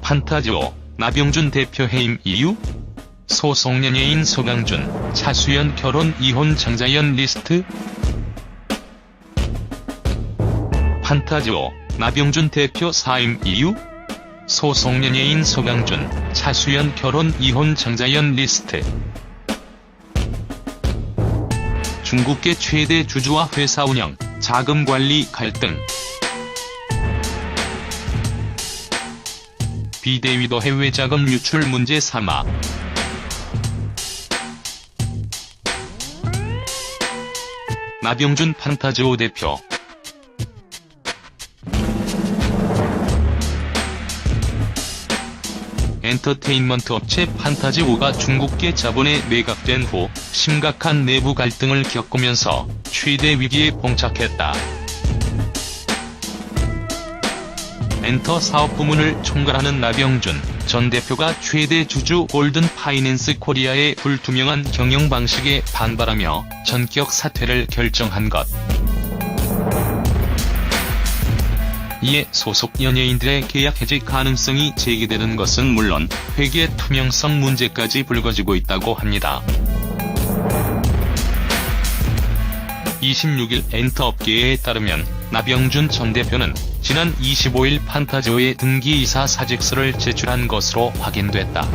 판타지오, 나병준 대표 해임 이유? 소속 연예인 서강준, 차수연 결혼 이혼 장자연 리스트? 판타지오, 나병준 대표 사임 이유? 소속 연예인 서강준, 차수연 결혼 이혼 장자연 리스트. 중국계 최대 주주와 회사 운영, 자금 관리 갈등. 비대위도 해외 자금 유출 문제 삼아. 나병준 판타지오 대표. 엔터테인먼트 업체 판타지오가 중국계 자본에 매각된 후 심각한 내부 갈등을 겪으면서 최대 위기에 봉착했다. 엔터 사업 부문을 총괄하는 나병준 전 대표가 최대 주주 골든 파이낸스 코리아의 불투명한 경영 방식에 반발하며 전격 사퇴를 결정한 것. 이에 소속 연예인들의 계약 해지 가능성이 제기되는 것은 물론 회계 투명성 문제까지 불거지고 있다고 합니다. 26일 엔터업계에 따르면 나병준 전 대표는 지난 25일 판타지오에 등기이사 사직서를 제출한 것으로 확인됐다.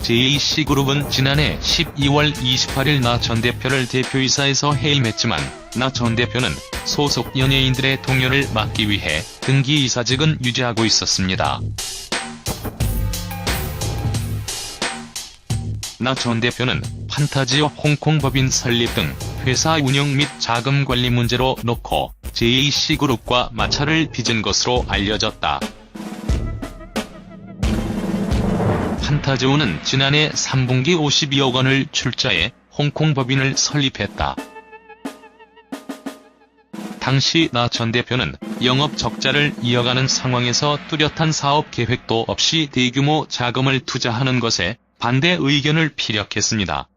JAC그룹은 지난해 12월 28일 나 전 대표를 대표이사에서 해임했지만 나 전 대표는 소속 연예인들의 동요를 막기 위해 등기이사직은 유지하고 있었습니다. 나 전 대표는 판타지오 홍콩 법인 설립 등 회사 운영 및 자금 관리 문제로 놓고 JAC그룹과 마찰을 빚은 것으로 알려졌다. 판타지오는 지난해 3분기 52억 원을 출자해 홍콩 법인을 설립했다. 당시 나 전 대표는 영업 적자를 이어가는 상황에서 뚜렷한 사업 계획도 없이 대규모 자금을 투자하는 것에 반대 의견을 피력했습니다.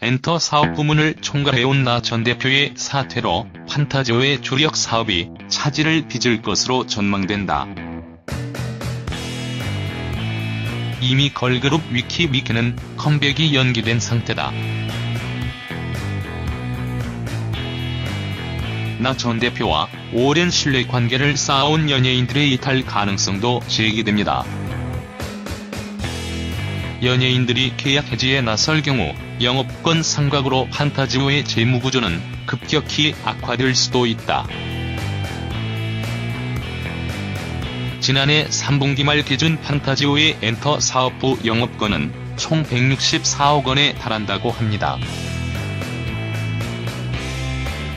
엔터 사업 부문을 총괄해온 나 전 대표의 사퇴로 판타지오의 주력 사업이 차질을 빚을 것으로 전망된다. 이미 걸그룹 위키미키는 컴백이 연기된 상태다. 나 전 대표와 오랜 신뢰관계를 쌓아온 연예인들의 이탈 가능성도 제기됩니다. 연예인들이 계약 해지에 나설 경우 영업권 상각으로 판타지오의 재무구조는 급격히 악화될 수도 있다. 지난해 3분기 말 기준 판타지오의 엔터 사업부 영업권은 총 164억 원에 달한다고 합니다.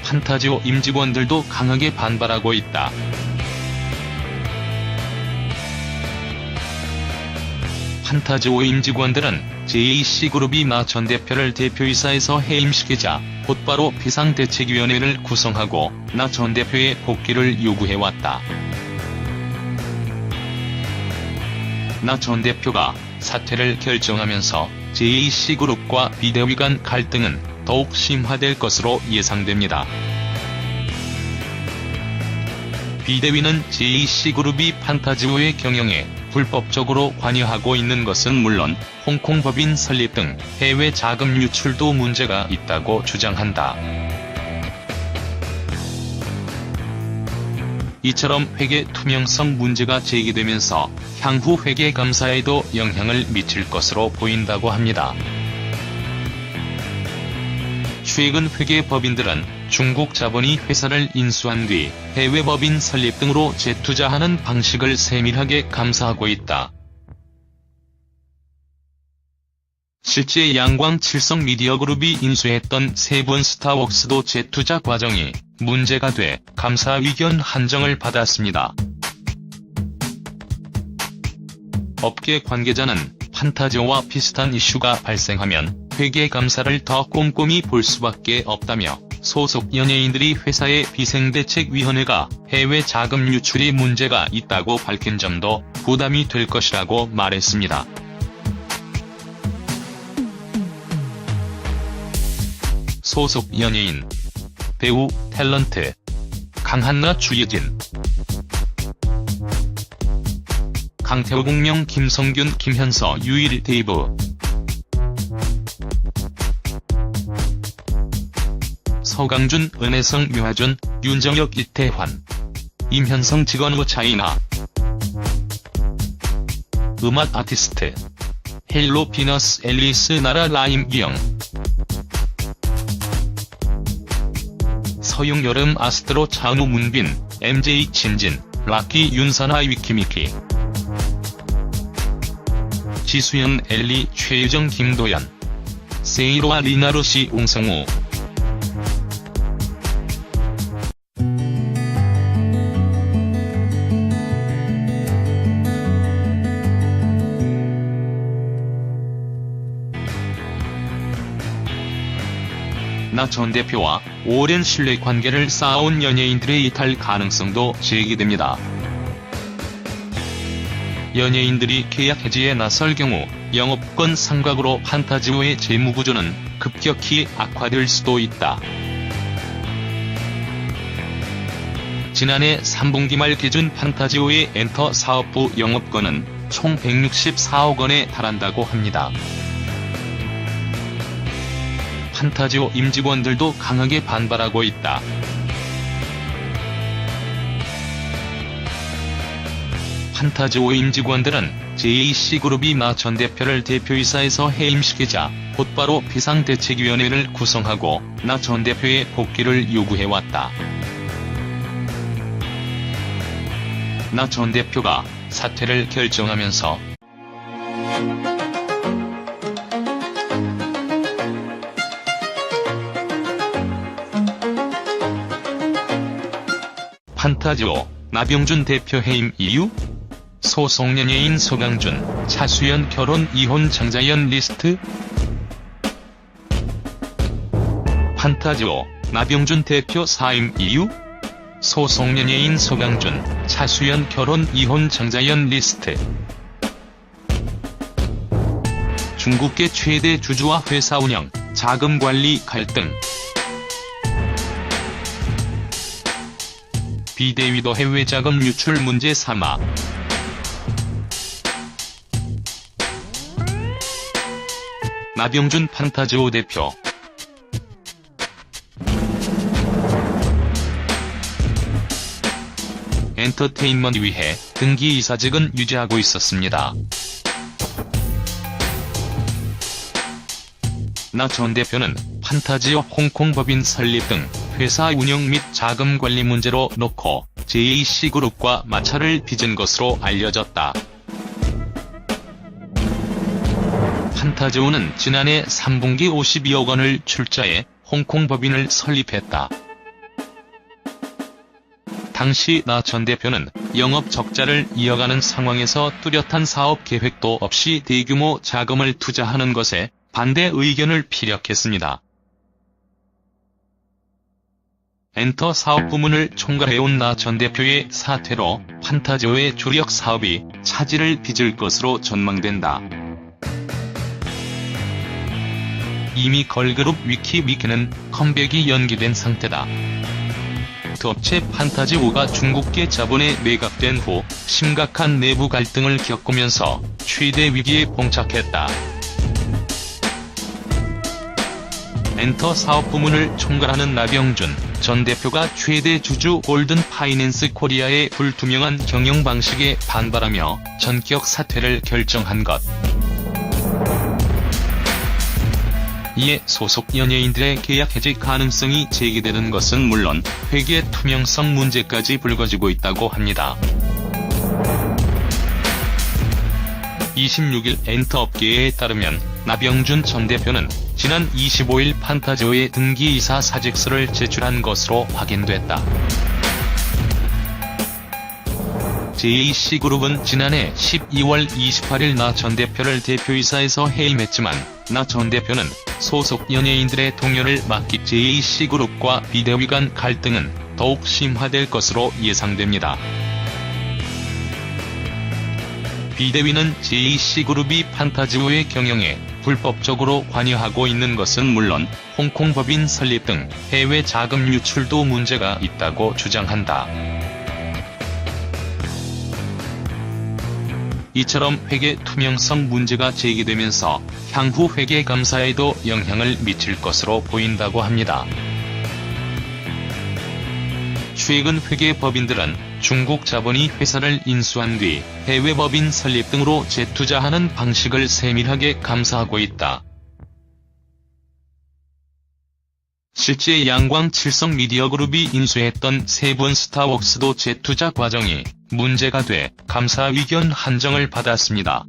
판타지오 임직원들도 강하게 반발하고 있다. 판타지오 임직원들은 JAC그룹이 나 전 대표를 대표이사에서 해임시키자 곧바로 비상대책위원회를 구성하고 나 전 대표의 복귀를 요구해왔다. 나 전 대표가 사퇴를 결정하면서 JAC그룹과 비대위 간 갈등은 더욱 심화될 것으로 예상됩니다. 비대위는 JAC그룹이 판타지오의 경영에 불법적으로 관여하고 있는 것은 물론 홍콩 법인 설립 등 해외 자금 유출도 문제가 있다고 주장한다. 이처럼 회계 투명성 문제가 제기되면서 향후 회계 감사에도 영향을 미칠 것으로 보인다고 합니다. 최근 회계 법인들은 중국 자본이 회사를 인수한 뒤 해외 법인 설립 등으로 재투자하는 방식을 세밀하게 감사하고 있다. 실제 양광 칠성 미디어그룹이 인수했던 세븐스타웍스도 재투자 과정이 문제가 돼 감사 의견 한정을 받았습니다. 업계 관계자는 판타지오와 비슷한 이슈가 발생하면 회계 감사를 더 꼼꼼히 볼 수밖에 없다며 소속 연예인들이 회사의 비상대책위원회가 해외 자금 유출이 문제가 있다고 밝힌 점도 부담이 될 것이라고 말했습니다. 소속 연예인, 배우, 탤런트 강한나, 주예진, 강태호, 공명, 김성균, 김현서, 유일, 데이브, 서강준, 은혜성, 류하준, 윤정혁, 이태환, 임현성, 직원우, 차이나, 음악 아티스트 헬로, 비너스, 앨리스, 나라, 라임, 이영, 서용, 여름, 아스트로, 장우, 문빈, MJ, 진진, 락키, 윤선아, 위키미키, 지수연, 엘리, 최유정, 김도연, 세이로와 리나루시, 옹성우. 나 전 대표와 오랜 신뢰관계를 쌓아온 연예인들의 이탈 가능성도 제기됩니다. 연예인들이 계약 해지에 나설 경우 영업권 상각으로 판타지오의 재무구조는 급격히 악화될 수도 있다. 지난해 3분기 말 기준 판타지오의 엔터 사업부 영업권은 총 164억 원에 달한다고 합니다. 판타지오 임직원들도 강하게 반발하고 있다. 판타지오 임직원들은 JAC그룹이 나 전 대표를 대표이사에서 해임시키자 곧바로 비상대책위원회를 구성하고 나 전 대표의 복귀를 요구해왔다. 나 전 대표가 사퇴를 결정하면서 판타지오, 나병준 대표 해임 이유? 소속 연예인 서강준, 차수연 결혼 이혼 장자연 리스트? 판타지오, 나병준 대표 사임 이유? 소속 연예인 서강준, 차수연 결혼 이혼 장자연 리스트. 중국계 최대 주주와 회사 운영, 자금 관리 갈등. 비대위도 해외 자금 유출 문제 삼아. 나병준 판타지오 대표. 엔터테인먼트 위해 등기이사직은 유지하고 있었습니다. 나 전 대표는 판타지오 홍콩 법인 설립 등 회사 운영 및 자금 관리 문제로 놓고 JAC그룹과 마찰을 빚은 것으로 알려졌다. 판타지오는 지난해 3분기 52억 원을 출자해 홍콩 법인을 설립했다. 당시 나 전 대표는 영업 적자를 이어가는 상황에서 뚜렷한 사업 계획도 없이 대규모 자금을 투자하는 것에 반대 의견을 피력했습니다. 엔터 사업 부문을 총괄해온 나 전 대표의 사퇴로 판타지오의 주력 사업이 차질을 빚을 것으로 전망된다. 이미 걸그룹 위키미키는 컴백이 연기된 상태다. 업체 판타지오가 중국계 자본에 매각된 후 심각한 내부 갈등을 겪으면서 최대 위기에 봉착했다. 엔터 사업 부문을 총괄하는 나병준 전 대표가 최대 주주 골든파이낸스 코리아의 불투명한 경영 방식에 반발하며 전격 사퇴를 결정한 것. 이에 소속 연예인들의 계약 해지 가능성이 제기되는 것은 물론 회계 투명성 문제까지 불거지고 있다고 합니다. 26일 엔터업계에 따르면 나병준 전 대표는 지난 25일 판타지오의 등기이사 사직서를 제출한 것으로 확인됐다. JAC그룹은 지난해 12월 28일 나 전 대표를 대표이사에서 해임했지만 나 전 대표는 소속 연예인들의 동요를 맡긴 JAC그룹과 비대위 간 갈등은 더욱 심화될 것으로 예상됩니다. 비대위는 JC그룹이 판타지오의 경영에 불법적으로 관여하고 있는 것은 물론 홍콩 법인 설립 등 해외 자금 유출도 문제가 있다고 주장한다. 이처럼 회계 투명성 문제가 제기되면서 향후 회계 감사에도 영향을 미칠 것으로 보인다고 합니다. 최근 회계법인들은 중국 자본이 회사를 인수한 뒤 해외 법인 설립 등으로 재투자하는 방식을 세밀하게 감사하고 있다. 실제 양광 칠성미디어그룹이 인수했던 세븐스타웍스도 재투자 과정이 문제가 돼 감사 의견 한정을 받았습니다.